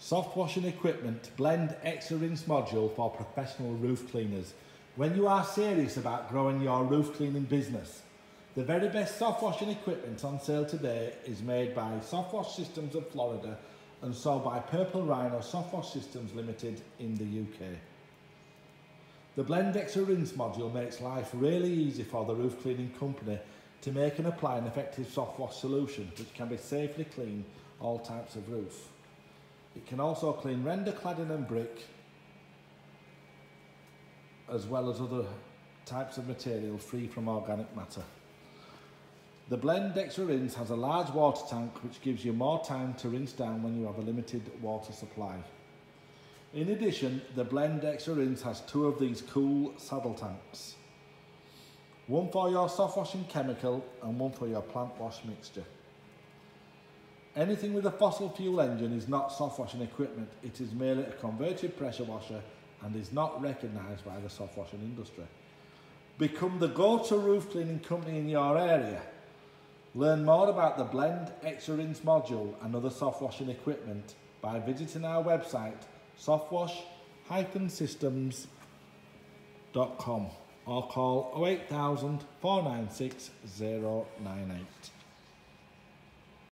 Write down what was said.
Soft washing equipment, blend extra rinse module for professional roof cleaners. When you are serious about growing your roof cleaning business, the very best soft washing equipment on sale today is made by SoftWash Systems of Florida and sold by Purple Rhino SoftWash Systems Limited in the UK. The blend extra rinse module makes life really easy for the roof cleaning company to make and apply an effective soft wash solution which can be safely clean all types of roof. It can also clean render, cladding and brick, as well as other types of material free from organic matter. The blend extra rinse has a large water tank which gives you more time to rinse down when you have a limited water supply. In addition, the blend extra rinse has two of these cool saddle tanks. One for your soft washing chemical and one for your plant wash mixture. Anything with a fossil fuel engine is not soft washing equipment, it is merely a converted pressure washer and is not recognised by the soft washing industry. Become the go-to roof cleaning company in your area. Learn more about the blend extra rinse module and other soft washing equipment by visiting our website softwash-systems.com or call 08000 496 098.